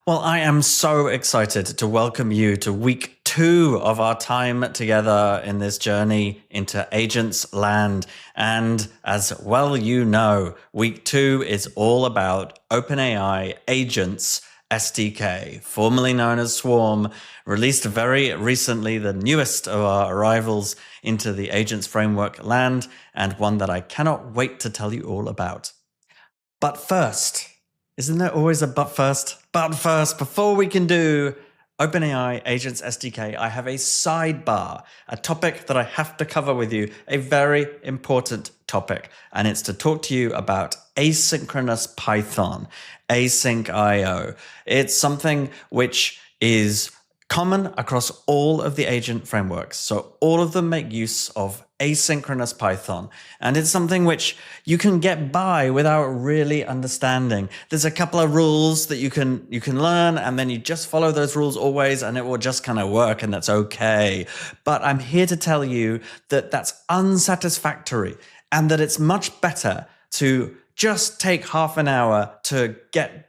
Well, I am so excited to welcome you to week 2 of our time together in this journey into agents land. And as well you know, week 2 is all about OpenAI Agents SDK, formerly known as Swarm, released very recently, the newest of our arrivals into the Agents Framework land, and one that I cannot wait to tell you all about. But first, isn't there always a but first? But first, before we can do OpenAI Agents SDK, I have a sidebar, a topic that I have to cover with you, a very important topic, and it's to talk to you about asynchronous Python, async.io. It's something which is common across all of the agent frameworks. So all of them make use of asynchronous Python. And it's something which you can get by without really understanding. There's a couple of rules that you can learn, and then you just follow those rules always, and it will just kind of work, and that's okay. But I'm here to tell you that that's unsatisfactory, and that it's much better to just take half an hour to get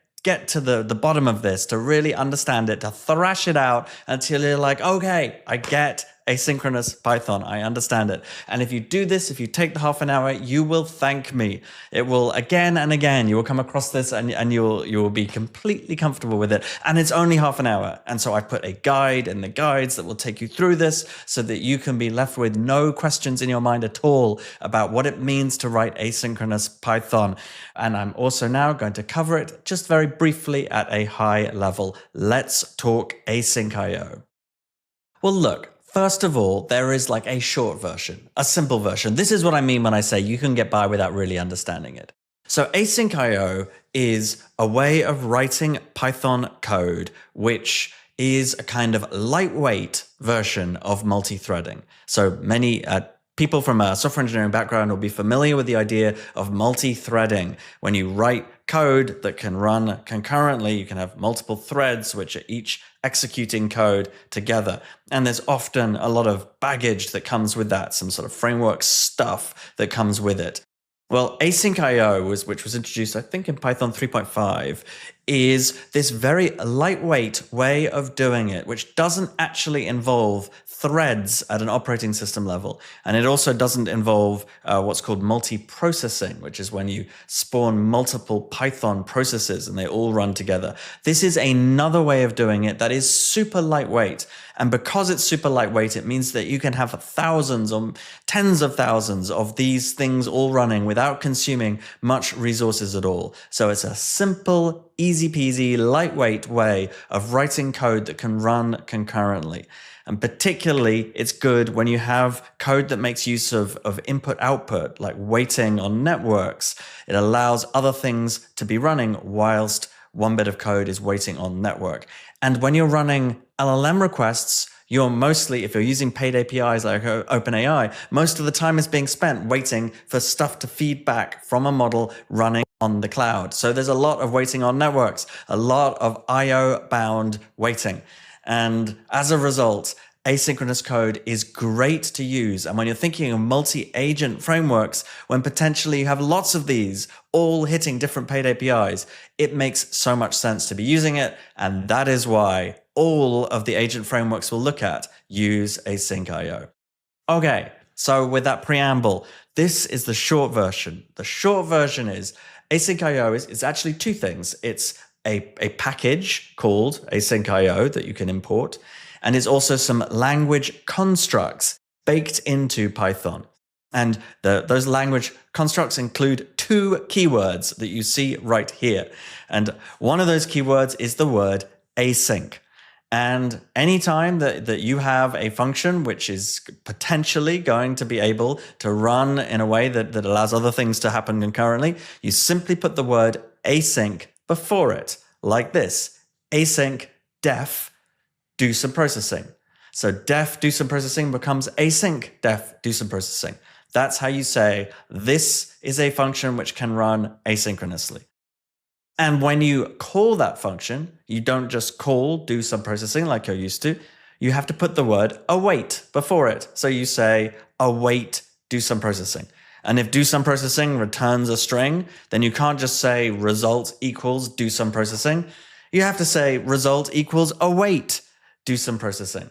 to the bottom of this, to really understand it, to thrash it out until you're like, okay, I get asynchronous Python. I understand it. And if you do this, if you take the half an hour, you will thank me. It will again and again, you will come across this and you will be completely comfortable with it. And it's only half an hour. And so I put a guide in the guides that will take you through this so that you can be left with no questions in your mind at all about what it means to write asynchronous Python. And I'm also now going to cover it just very briefly at a high level. Let's talk async.io. Well, look. First of all, there is like a short version, a simple version. This is what I mean when I say you can get by without really understanding it. So async.io is a way of writing Python code, which is a kind of lightweight version of multi-threading. So many people from a software engineering background will be familiar with the idea of multi-threading. When you write code that can run concurrently, you can have multiple threads which are each executing code together. And there's often a lot of baggage that comes with that, some sort of framework stuff that comes with it. Well, async.io, which was introduced, I think, in Python 3.5, is this very lightweight way of doing it, which doesn't actually involve threads at an operating system level. And it also doesn't involve what's called multi-processing, which is when you spawn multiple Python processes and they all run together. This is another way of doing it that is super lightweight. And because it's super lightweight, it means that you can have thousands or tens of thousands of these things all running without consuming much resources at all. So it's a simple, easy peasy, lightweight way of writing code that can run concurrently. And particularly, it's good when you have code that makes use of input-output, like waiting on networks. It allows other things to be running whilst one bit of code is waiting on network. And when you're running LLM requests, you're mostly, if you're using paid APIs like OpenAI, most of the time is being spent waiting for stuff to feed back from a model running on the cloud. So there's a lot of waiting on networks, a lot of IO-bound waiting. And as a result, asynchronous code is great to use. And when you're thinking of multi-agent frameworks, when potentially you have lots of these all hitting different paid APIs, it makes so much sense to be using it. And that is why all of the agent frameworks we'll look at use async.io. Okay, so with that preamble, this is the short version. The short version is async.io is actually two things. It's a package called async.io that you can import, and it's also some language constructs baked into Python. And those language constructs include two keywords that you see right here. And one of those keywords is the word async. And anytime that you have a function which is potentially going to be able to run in a way that allows other things to happen concurrently, you simply put the word async before it, like this: async def do some processing. So def do some processing becomes async def do some processing. That's how you say this is a function which can run asynchronously. And when you call that function, you don't just call do some processing like you're used to. You have to put the word await before it. So you say await do some processing. And if do some processing returns a string, then you can't just say result equals do some processing. You have to say result equals await, do some processing.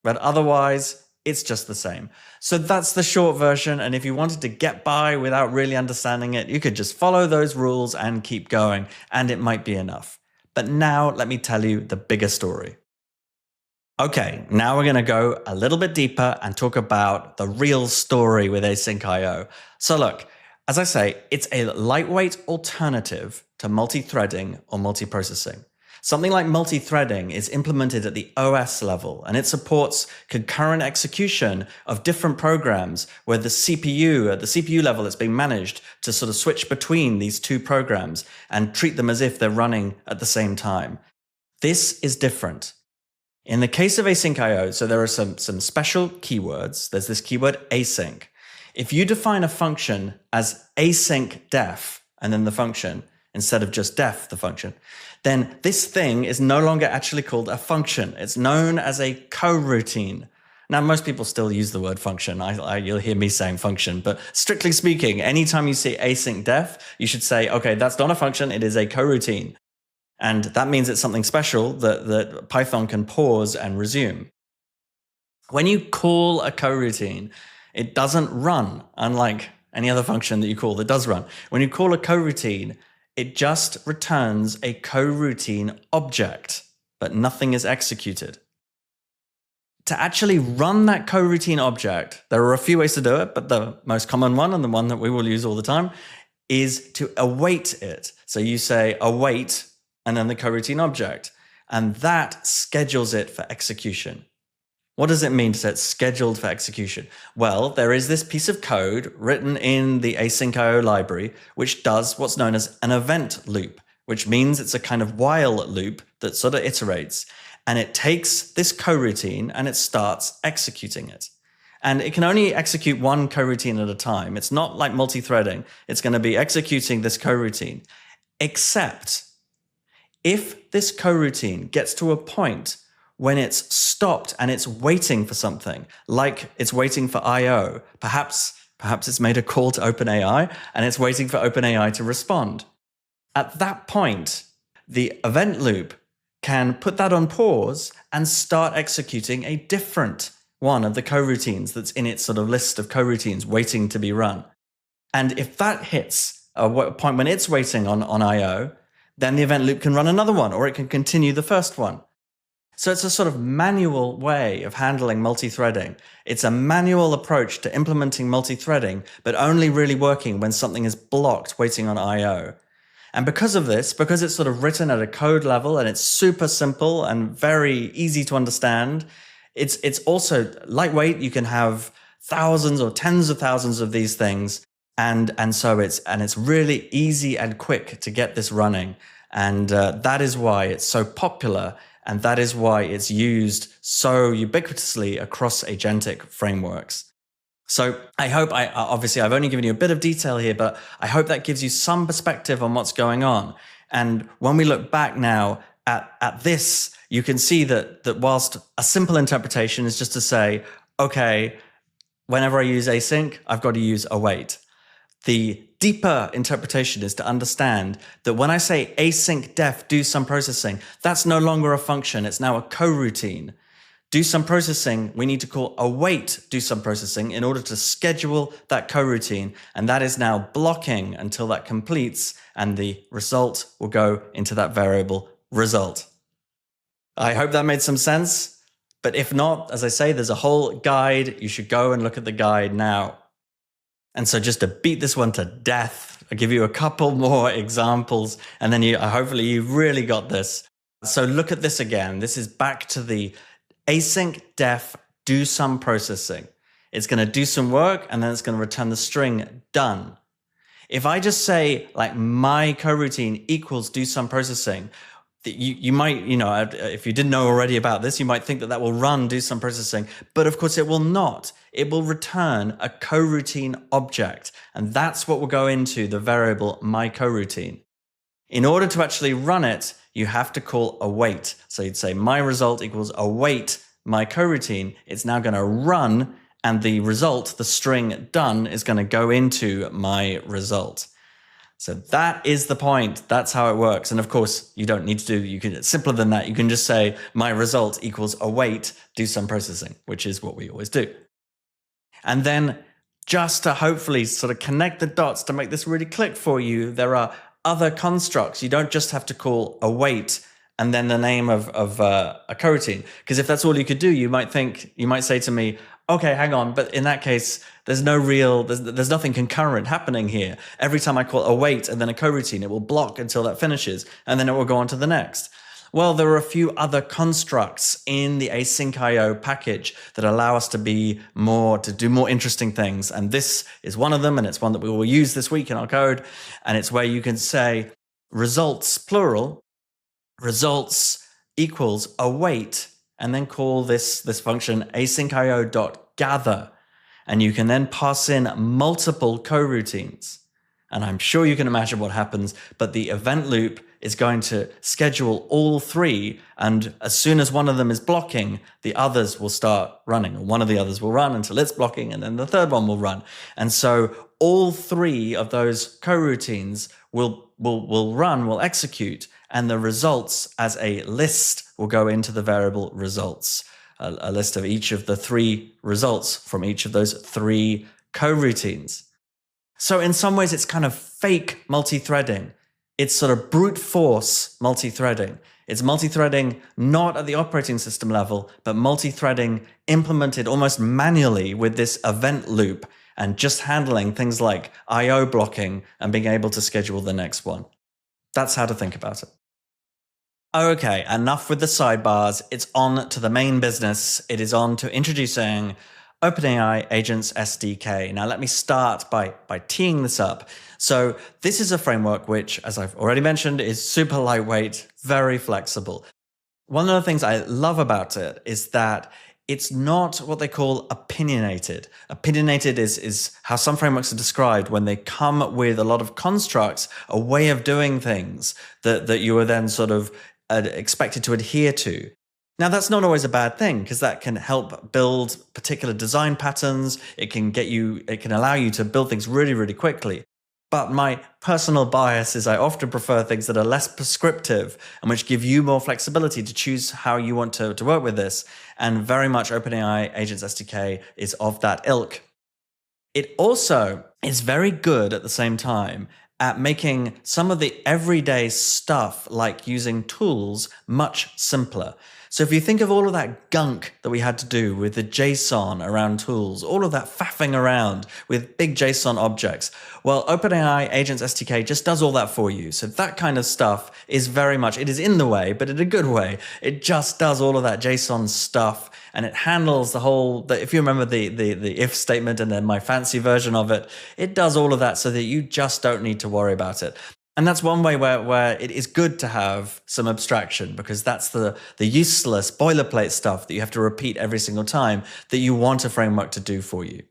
But otherwise, it's just the same. So that's the short version. And if you wanted to get by without really understanding it, you could just follow those rules and keep going, and it might be enough. But now let me tell you the bigger story. Okay, now we're going to go a little bit deeper and talk about the real story with Async.io. So look, as I say, it's a lightweight alternative to multi-threading or multi-processing. Something like multi-threading is implemented at the OS level, and it supports concurrent execution of different programs where the CPU, at the CPU level, it's being managed to sort of switch between these two programs and treat them as if they're running at the same time. This is different. In the case of Async.io, so there are some special keywords. There's this keyword async. If you define a function as async def, and then the function, instead of just def, the function, then this thing is no longer actually called a function. It's known as a coroutine. Now, most people still use the word function. You'll hear me saying function, but strictly speaking, anytime you see async def, you should say, okay, that's not a function, it is a coroutine. And that means it's something special that Python can pause and resume. When you call a coroutine, it doesn't run, unlike any other function that you call that does run. When you call a coroutine, it just returns a coroutine object, but nothing is executed. To actually run that coroutine object, there are a few ways to do it, but the most common one, and the one that we will use all the time, is to await it. So you say await, and then the coroutine object, and that schedules it for execution. What does it mean to say it's scheduled for execution? Well, there is this piece of code written in the Async.io library, which does what's known as an event loop, which means it's a kind of while loop that sort of iterates. And it takes this coroutine and it starts executing it. And it can only execute one coroutine at a time. It's not like multi-threading. It's going to be executing this coroutine, except if this coroutine gets to a point when it's stopped and it's waiting for something, like it's waiting for I/O, perhaps it's made a call to OpenAI and it's waiting for OpenAI to respond. At that point, the event loop can put that on pause and start executing a different one of the coroutines that's in its sort of list of coroutines waiting to be run. And if that hits a point when it's waiting on I/O, then the event loop can run another one, or it can continue the first one. So it's a sort of manual way of handling multi-threading. It's a manual approach to implementing multi-threading, but only really working when something is blocked waiting on I/O. And because of this, because it's sort of written at a code level and it's super simple and very easy to understand, it's also lightweight. You can have thousands or tens of thousands of these things. And so it's really easy and quick to get this running. And that is why it's so popular. And that is why it's used so ubiquitously across agentic frameworks. So I hope, obviously I've only given you a bit of detail here, but I hope that gives you some perspective on what's going on. And when we look back now at this, you can see that whilst a simple interpretation is just to say, okay, whenever I use async, I've got to use await. The deeper interpretation is to understand that when I say async def do some processing, that's no longer a function, it's now a coroutine. Do some processing, we need to call await do some processing in order to schedule that coroutine, and that is now blocking until that completes, and the result will go into that variable result. I hope that made some sense, but if not, as I say, there's a whole guide. You should go and look at the guide now. And so just to beat this one to death, I'll give you a couple more examples, and then hopefully you've really got this. So look at this again. This is back to the async def do some processing. It's going to do some work, and then it's going to return the string done. If I just say like my coroutine equals do some processing, you might, if you didn't know already about this, you might think that will run do some processing, but of course it will not. It will return a coroutine object, and that's what will go into the variable my coroutine. In order to actually run it, you have to call await. So you'd say my result equals await my coroutine. It's now going to run, and the result, the string done, is going to go into my result. So that is the point. That's how it works. And of course, you don't need to it's simpler than that. You can just say my result equals await, do some processing, which is what we always do. And then just to hopefully sort of connect the dots to make this really click for you, there are other constructs. You don't just have to call await and then the name of a coroutine. Because if that's all you could do, you might say to me, okay, hang on, but in that case, there's nothing concurrent happening here. Every time I call await and then a coroutine, it will block until that finishes, and then it will go on to the next. Well, there are a few other constructs in the async.io package that allow us to do more interesting things. And this is one of them, and it's one that we will use this week in our code. And it's where you can say results, plural, results equals await, and then call this function async.io.gather. And you can then pass in multiple coroutines. And I'm sure you can imagine what happens, but the event loop is going to schedule all three. And as soon as one of them is blocking, the others will start running. Or one of the others will run until it's blocking, and then the third one will run. And so all three of those coroutines will execute, and the results as a list will go into the variable results, a list of each of the three results from each of those three coroutines. So in some ways, it's kind of fake multi-threading. It's sort of brute force multi-threading. It's multi-threading not at the operating system level, but multi-threading implemented almost manually with this event loop and just handling things like I/O blocking and being able to schedule the next one. That's how to think about it. Okay, enough with the sidebars. It's on to the main business. It is on to introducing OpenAI Agents SDK. Now, let me start by teeing this up. So this is a framework which, as I've already mentioned, is super lightweight, very flexible. One of the things I love about it is that it's not what they call opinionated. Opinionated is how some frameworks are described when they come with a lot of constructs, a way of doing things that you are then sort of expected to adhere to. Now, that's not always a bad thing because that can help build particular design patterns. It can allow you to build things really, really quickly. But my personal bias is I often prefer things that are less prescriptive and which give you more flexibility to choose how you want to work with this. And very much OpenAI Agents SDK is of that ilk. It also is very good at the same time at making some of the everyday stuff like using tools much simpler. So if you think of all of that gunk that we had to do with the JSON around tools, all of that faffing around with big JSON objects, well, OpenAI Agents SDK just does all that for you. So that kind of stuff is it is in the way, but in a good way. It just does all of that JSON stuff, and it handles if you remember the if statement and then my fancy version of it, it does all of that so that you just don't need to worry about it. And that's one way where it is good to have some abstraction, because that's the useless boilerplate stuff that you have to repeat every single time that you want a framework to do for you.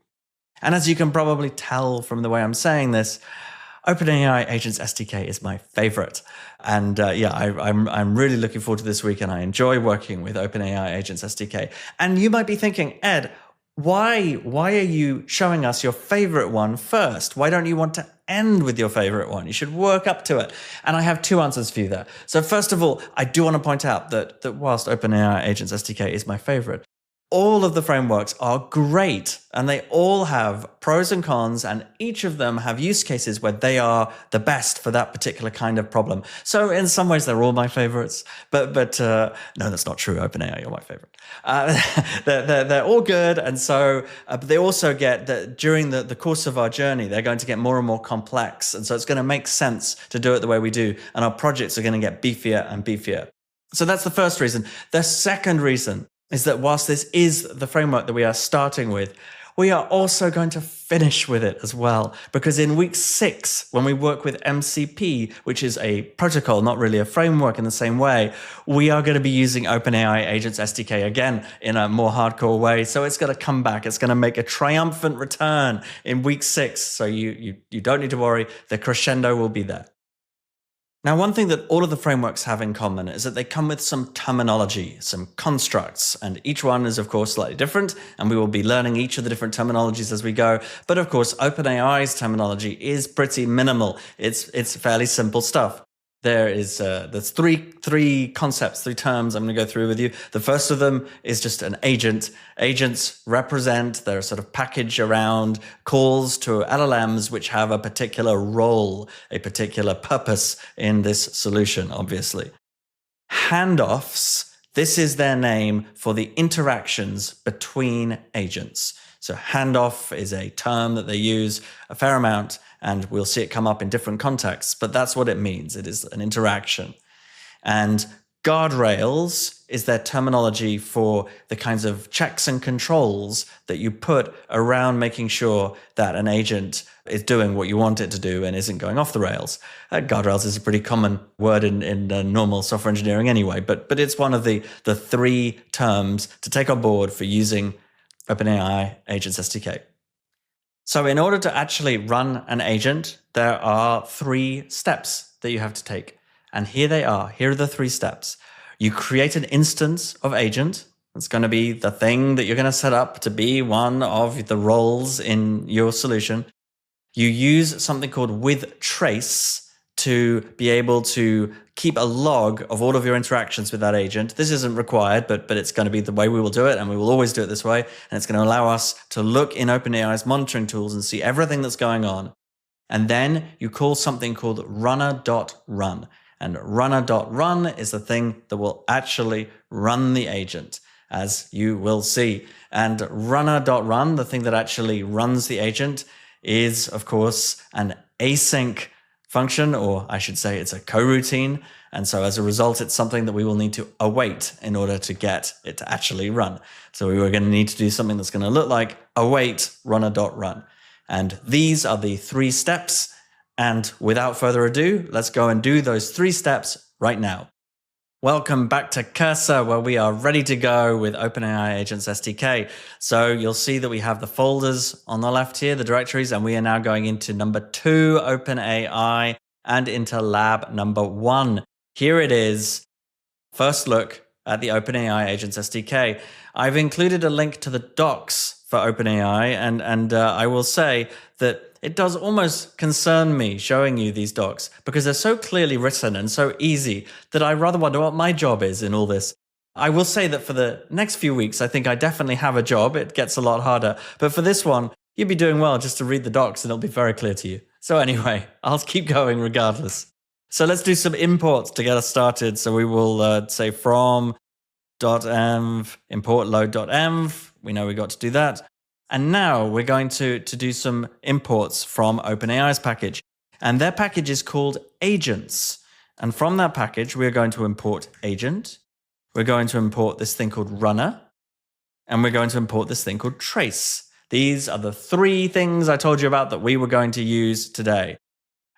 And as you can probably tell from the way I'm saying this, OpenAI Agents SDK is my favorite. And I'm really looking forward to this week, and I enjoy working with OpenAI Agents SDK. And you might be thinking, Ed, why are you showing us your favorite one first? Why don't you want to end with your favorite one? You should work up to it. And I have two answers for you there. So first of all, I do want to point out that whilst OpenAI Agents SDK is my favorite, all of the frameworks are great, and they all have pros and cons, and each of them have use cases where they are the best for that particular kind of problem. So in some ways, they're all my favorites, but no, that's not true. OpenAI, you're my favorite. They're all good, and so but they also get that during the course of our journey, they're going to get more and more complex, and so it's going to make sense to do it the way we do, and our projects are going to get beefier and beefier. So that's the first reason. The second reason is that whilst this is the framework that we are starting with, we are also going to finish with it as well. Because in week 6, when we work with MCP, which is a protocol, not really a framework in the same way, we are going to be using OpenAI Agents SDK again in a more hardcore way. So it's going to come back. It's going to make a triumphant return in week 6. So you don't need to worry. The crescendo will be there. Now, one thing that all of the frameworks have in common is that they come with some terminology, some constructs, and each one is, of course, slightly different, and we will be learning each of the different terminologies as we go. But of course, OpenAI's terminology is pretty minimal. It's fairly simple stuff. There's three concepts, three terms I'm going to go through with you. The first of them is just an agent. Agents represent their sort of package around calls to LLMs which have a particular role, a particular purpose in this solution, obviously. Handoffs, this is their name for the interactions between agents. So handoff is a term that they use a fair amount, and we'll see it come up in different contexts, but that's what it means. It is an interaction. And guardrails is their terminology for the kinds of checks and controls that you put around making sure that an agent is doing what you want it to do and isn't going off the rails. Guardrails is a pretty common word in normal software engineering anyway, but it's one of the three terms to take on board for using OpenAI Agents SDK. So in order to actually run an agent, there are 3 steps that you have to take. And here they are. Here are the 3 steps. You create an instance of agent. It's going to be the thing that you're going to set up to be one of the roles in your solution. You use something called with trace to be able to keep a log of all of your interactions with that agent. This isn't required, but it's going to be the way we will do it, and we will always do it this way. And it's going to allow us to look in OpenAI's monitoring tools and see everything that's going on. And then you call something called runner.run. And runner.run is the thing that will actually run the agent, as you will see. And runner.run, the thing that actually runs the agent, is, of course, an async function, or I should say it's a coroutine. And so as a result, it's something that we will need to await in order to get it to actually run. So we were going to need to do something that's going to look like await runner.run. And these are the 3 steps. And without further ado, let's go and do those 3 steps right now. Welcome back to Cursor, where we are ready to go with OpenAI Agents SDK. So you'll see that we have the folders on the left here, the directories, and we are now going into number 2, OpenAI, and into lab number 1. Here it is. First look at the OpenAI Agents SDK. I've included a link to the docs for OpenAI, and I will say that it does almost concern me showing you these docs because they're so clearly written and so easy that I rather wonder what my job is in all this. I will say that for the next few weeks, I think I definitely have a job. It gets a lot harder. But for this one, you'd be doing well just to read the docs and it'll be very clear to you. So anyway, I'll keep going regardless. So let's do some imports to get us started. So we will say from .env import load.env. We know we got to do that. And now we're going to do some imports from OpenAI's package. And their package is called Agents. And from that package, we're going to import agent. We're going to import this thing called runner. And we're going to import this thing called trace. These are the 3 things I told you about that we were going to use today.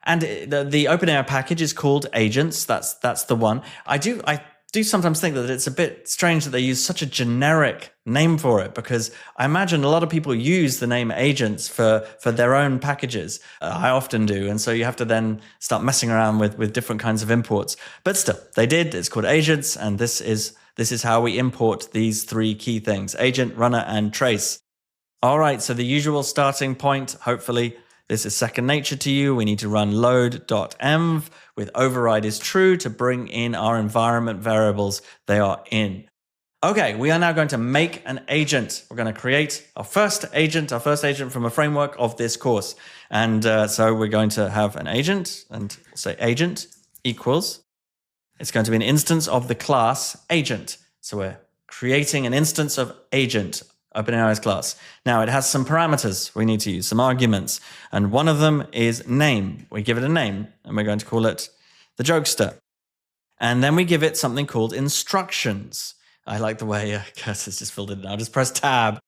And the OpenAI package is called Agents. That's the one. I do sometimes think that it's a bit strange that they use such a generic name for it, because I imagine a lot of people use the name agents for their own packages. I often do. And so you have to then start messing around with different kinds of imports. But still, they did. It's called agents. And this is how we import these 3 key things: agent, runner, and trace. All right. So the usual starting point, hopefully this is second nature to you. We need to run load.env with override is true to bring in our environment variables they are in. Okay, we are now going to make an agent. We're going to create our first agent from a framework of this course. And so we're going to have an agent, and we'll say agent equals. It's going to be an instance of the class agent. So we're creating an instance of agent, OpenAI's class. Now it has some parameters we need to use, some arguments. And one of them is name. We give it a name and we're going to call it the jokester. And then we give it something called instructions. I like the way Curtis just filled it in. I'll just press tab,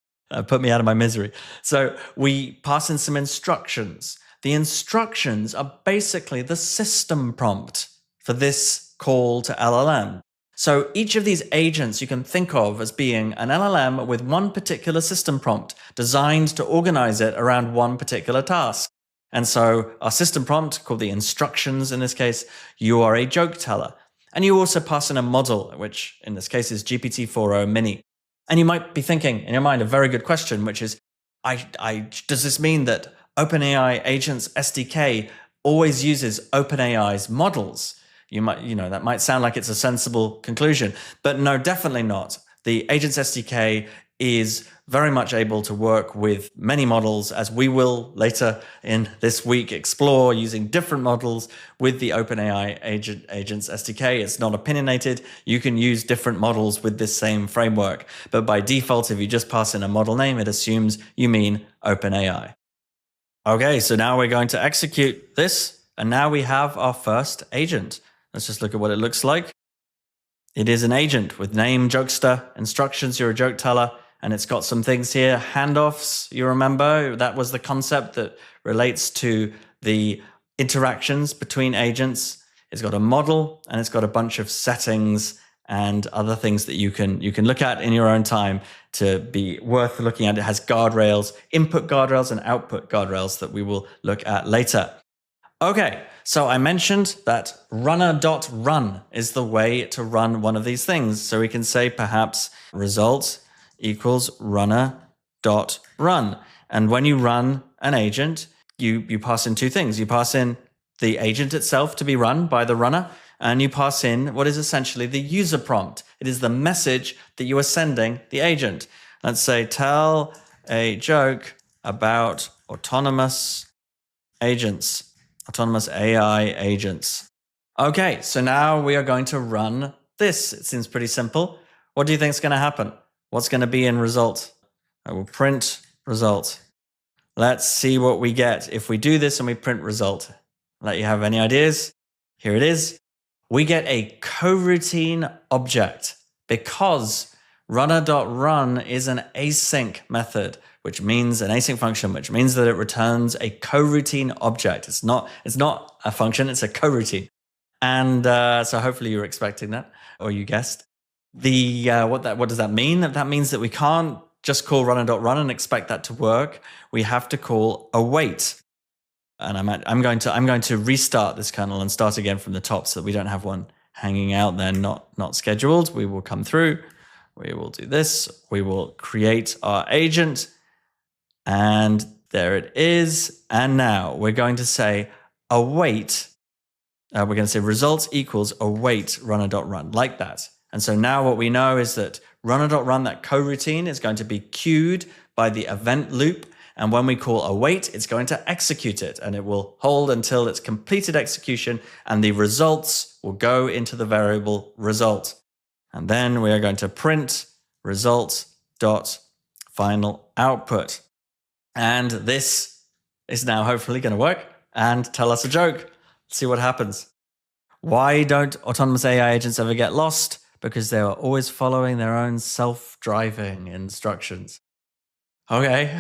put me out of my misery. So we pass in some instructions. The instructions are basically the system prompt for this call to LLM. So each of these agents you can think of as being an LLM with one particular system prompt designed to organize it around one particular task. And so our system prompt, called the instructions in this case, you are a joke teller. And you also pass in a model, which in this case is GPT-4o Mini. And you might be thinking in your mind a very good question, which is, does this mean that OpenAI Agents SDK always uses OpenAI's models? That might sound like it's a sensible conclusion, but no, definitely not. The Agents SDK is very much able to work with many models, as we will later in this week explore, using different models with the OpenAI Agents SDK. It's not opinionated. You can use different models with this same framework. But by default, if you just pass in a model name, it assumes you mean OpenAI. Okay, so now we're going to execute this. And now we have our first agent. Let's just look at what it looks like. It is an agent with name, jokester, instructions, you're a joke teller, and it's got some things here. Handoffs, you remember, that was the concept that relates to the interactions between agents. It's got a model, and it's got a bunch of settings and other things that you can look at in your own time to be worth looking at. It has guardrails, input guardrails and output guardrails that we will look at later. Okay, so I mentioned that runner.run is the way to run one of these things. So we can say perhaps result equals runner.run. And when you run an agent, you pass in two things. You pass in the agent itself to be run by the runner, and you pass in what is essentially the user prompt. It is the message that you are sending the agent. Let's say, tell a joke about autonomous AI agents. Okay, so now we are going to run this. It seems pretty simple. What do you think is going to happen? What's going to be in result? I will print result. Let's see what we get if we do this and we print result. Let you have any ideas? Here it is. We get a coroutine object because runner.run is an async method, which means an async function, which means that it returns a coroutine object. It's not a function, it's a coroutine. And so hopefully you're expecting that, or you guessed. What does that mean? That means that we can't just call runner.run and expect that to work. We have to call await. And I'm going to restart this kernel and start again from the top so that we don't have one hanging out there, not scheduled. We will come through. We will do this. We will create our agent. And there it is. And now we're going to say await. We're going to say results equals await runner.run, like that. And so now what we know is that runner.run, that coroutine, is going to be queued by the event loop. And when we call await, it's going to execute it, and it will hold until it's completed execution, and the results will go into the variable result. And then we are going to print result.final output. And this is now hopefully going to work and tell us a joke. Let's see what happens. Why don't autonomous AI agents ever get lost? Because they are always following their own self-driving instructions. Okay,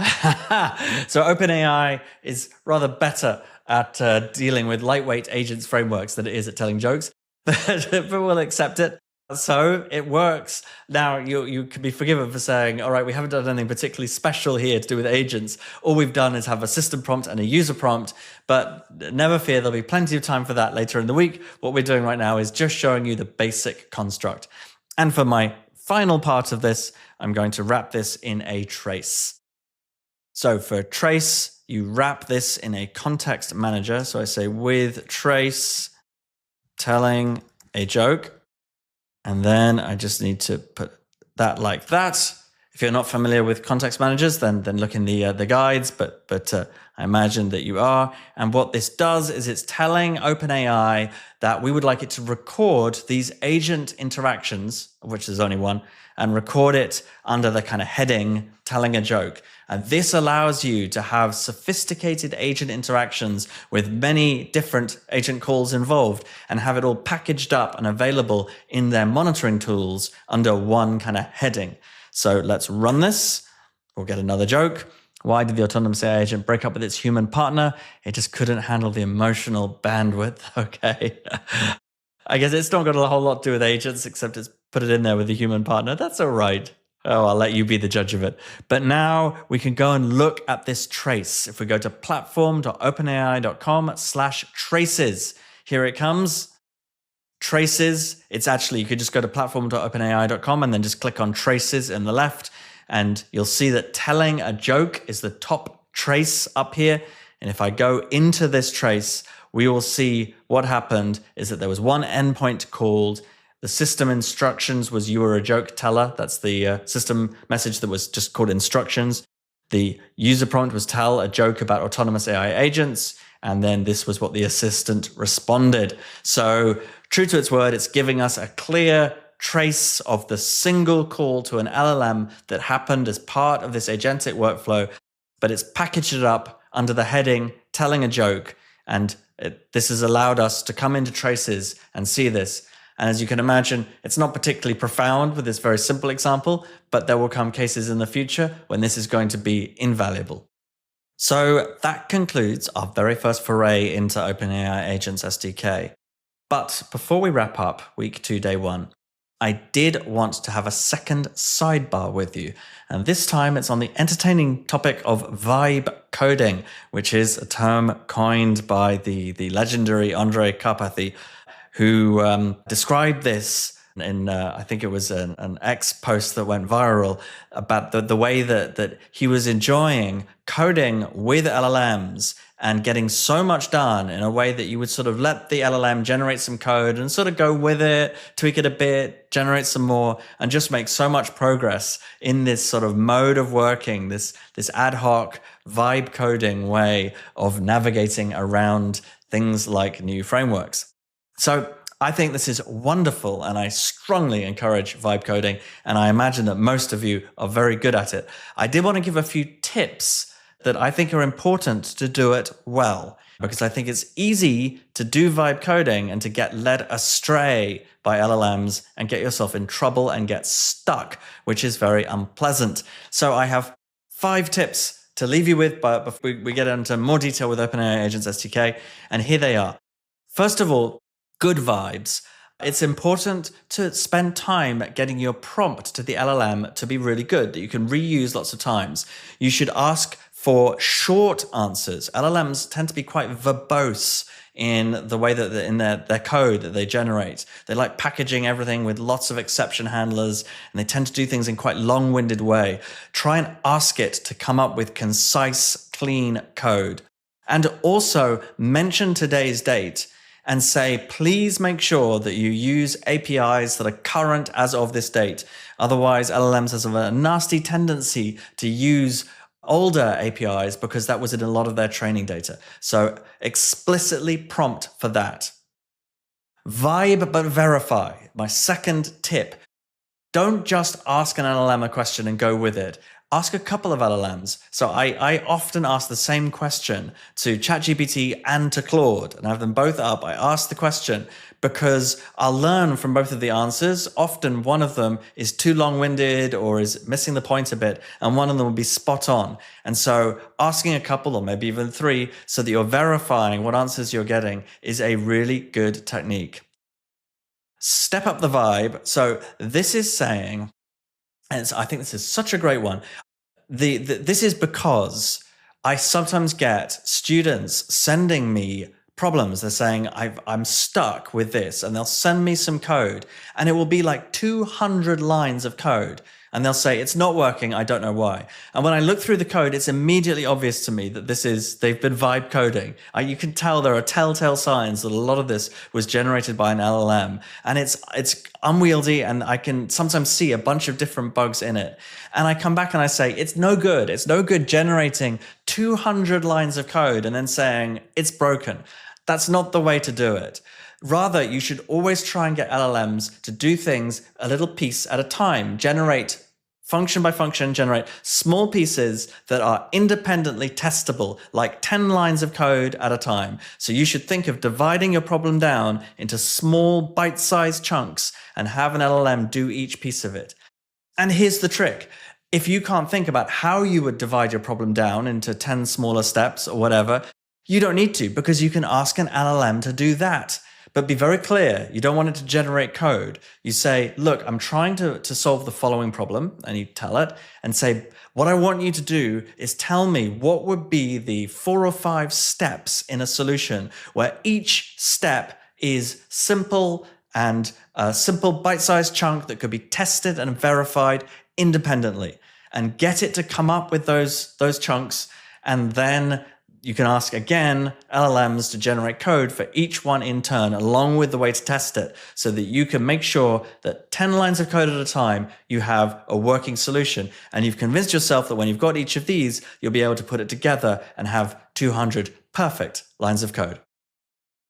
so OpenAI is rather better at dealing with lightweight agents frameworks than it is at telling jokes, but we'll accept it. So it works. Now you can be forgiven for saying, all right, we haven't done anything particularly special here to do with agents. All we've done is have a system prompt and a user prompt, but never fear, there'll be plenty of time for that later in the week. What we're doing right now is just showing you the basic construct. And for my final part of this, I'm going to wrap this in a trace. So for trace, you wrap this in a context manager. So I say with trace telling a joke. And then I just need to put that like that. If you're not familiar with context managers, then look in the guides, but I imagine that you are. And what this does is it's telling OpenAI that we would like it to record these agent interactions, of which there's only one, and record it under the kind of heading, telling a joke. And this allows you to have sophisticated agent interactions with many different agent calls involved and have it all packaged up and available in their monitoring tools under one kind of heading. So let's run this. We'll get another joke. Why did the autonomous AI agent break up with its human partner? It just couldn't handle the emotional bandwidth. Okay. I guess it's not got a whole lot to do with agents, except it's put it in there with the human partner. That's all right. Oh, I'll let you be the judge of it. But now we can go and look at this trace. If we go to platform.openai.com/traces, here it comes. Traces. It's actually, you could just go to platform.openai.com and then just click on traces in the left. And you'll see that telling a joke is the top trace up here. And if I go into this trace, we will see what happened is that there was one endpoint called. The system instructions was you were a joke teller. That's the system message that was just called instructions. The user prompt was tell a joke about autonomous AI agents. And then this was what the assistant responded. So true to its word, it's giving us a clear trace of the single call to an LLM that happened as part of this agentic workflow, but it's packaged it up under the heading telling a joke. And this has allowed us to come into traces and see this. And as you can imagine, it's not particularly profound with this very simple example, but there will come cases in the future when this is going to be invaluable. So that concludes our very first foray into OpenAI Agents SDK. But before we wrap up week 2, day 1, I did want to have a second sidebar with you. And this time it's on the entertaining topic of vibe coding, which is a term coined by the legendary Andrej Karpathy, who described this in, I think it was an X post that went viral about the way that he was enjoying coding with LLMs and getting so much done in a way that you would sort of let the LLM generate some code and sort of go with it, tweak it a bit, generate some more, and just make so much progress in this sort of mode of working, this ad hoc vibe coding way of navigating around things like new frameworks. So I think this is wonderful, and I strongly encourage vibe coding, and I imagine that most of you are very good at it. I did want to give a few tips that I think are important to do it well, because I think it's easy to do vibe coding and to get led astray by LLMs and get yourself in trouble and get stuck, which is very unpleasant. So I have 5 tips to leave you with, but before we get into more detail with OpenAI Agents SDK, and here they are. First of all, good vibes. It's important to spend time getting your prompt to the LLM to be really good, that you can reuse lots of times. You should ask for short answers. LLMs tend to be quite verbose in the way that in their code that they generate. They like packaging everything with lots of exception handlers, and they tend to do things in quite long-winded way. Try and ask it to come up with concise, clean code. And also mention today's date and say, please make sure that you use APIs that are current as of this date. Otherwise, LLMs have a nasty tendency to use older APIs because that was in a lot of their training data. So explicitly prompt for that. Vibe but verify. My second tip. Don't just ask an LLM a question and go with it. Ask a couple of LLMs. So I often ask the same question to ChatGPT and to Claude, and I have them both up. I ask the question because I'll learn from both of the answers. Often one of them is too long-winded or is missing the point a bit, and one of them will be spot on. And so asking a couple or maybe even 3 so that you're verifying what answers you're getting is a really good technique. Step up the vibe. So this is saying, and I think this is such a great one. This is because I sometimes get students sending me problems. They're saying, I'm stuck with this, and they'll send me some code, and it will be like 200 lines of code. And they'll say, it's not working, I don't know why. And when I look through the code, it's immediately obvious to me that they've been vibe coding. You can tell there are telltale signs that a lot of this was generated by an LLM. And it's unwieldy, and I can sometimes see a bunch of different bugs in it. And I come back and I say, it's no good. It's no good generating 200 lines of code and then saying, it's broken. That's not the way to do it. Rather, you should always try and get LLMs to do things a little piece at a time. Generate function by function, generate small pieces that are independently testable, like 10 lines of code at a time. So you should think of dividing your problem down into small bite-sized chunks and have an LLM do each piece of it. And here's the trick. If you can't think about how you would divide your problem down into 10 smaller steps or whatever, you don't need to, because you can ask an LLM to do that. But be very clear, you don't want it to generate code. You say, look, I'm trying to solve the following problem, and you tell it, and say, what I want you to do is tell me what would be the 4 or 5 steps in a solution where each step is simple and a simple bite-sized chunk that could be tested and verified independently, and get it to come up with those chunks. And then you can ask again LLMs to generate code for each one in turn, along with the way to test it, so that you can make sure that 10 lines of code at a time, you have a working solution. And you've convinced yourself that when you've got each of these, you'll be able to put it together and have 200 perfect lines of code.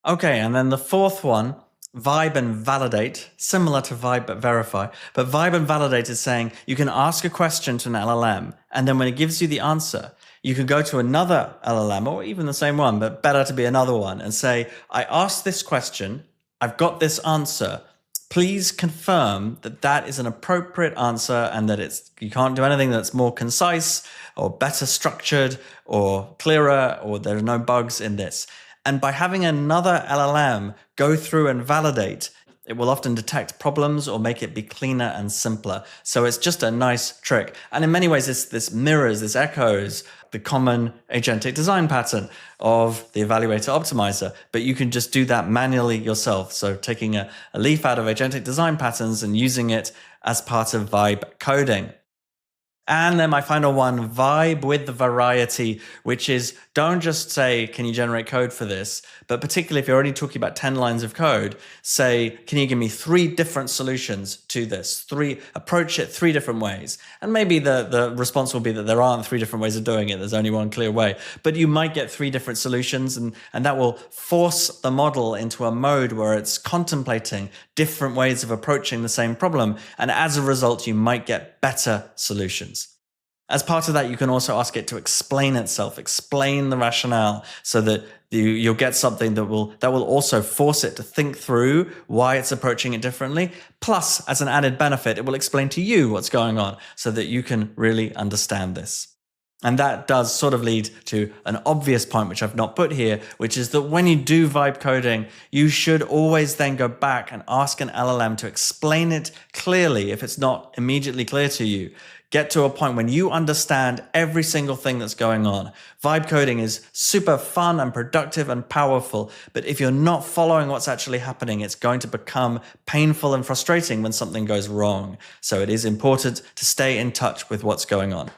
Okay, and then the fourth one, vibe and validate, similar to vibe but verify. But vibe and validate is saying you can ask a question to an LLM, and then when it gives you the answer, you could go to another LLM, or even the same one, but better to be another one, and say, I asked this question, I've got this answer. Please confirm that that is an appropriate answer and that you can't do anything that's more concise or better structured or clearer, or there are no bugs in this. And by having another LLM go through and validate, it will often detect problems or make it be cleaner and simpler. So it's just a nice trick. And in many ways, this echoes the common agentic design pattern of the evaluator optimizer, but you can just do that manually yourself. So taking a leaf out of agentic design patterns and using it as part of vibe coding. And then my final one, vibe with the variety, which is don't just say, can you generate code for this? But particularly if you're only talking about 10 lines of code, say, can you give me 3 different solutions to this? Approach it 3 different ways. And maybe the response will be that there aren't 3 different ways of doing it. There's only one clear way. But you might get 3 different solutions, and that will force the model into a mode where it's contemplating different ways of approaching the same problem. And as a result, you might get better solutions. As part of that, you can also ask it to explain itself, explain the rationale, so that you'll get something that will also force it to think through why it's approaching it differently. Plus, as an added benefit, it will explain to you what's going on so that you can really understand this. And that does sort of lead to an obvious point, which I've not put here, which is that when you do vibe coding, you should always then go back and ask an LLM to explain it clearly if it's not immediately clear to you. Get to a point when you understand every single thing that's going on. Vibe coding is super fun and productive and powerful, but if you're not following what's actually happening, it's going to become painful and frustrating when something goes wrong. So it is important to stay in touch with what's going on.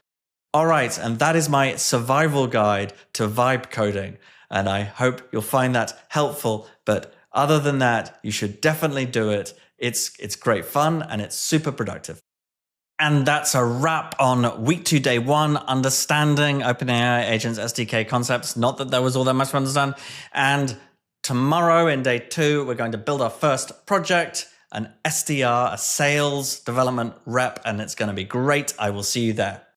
All right, and that is my survival guide to vibe coding, and I hope you'll find that helpful. But other than that, you should definitely do it. It's great fun and it's super productive. And that's a wrap on week 2, day 1, understanding OpenAI agents SDK concepts. Not that there was all that much to understand. And tomorrow in day 2, we're going to build our first project, an SDR, a sales development rep, and it's going to be great. I will see you there.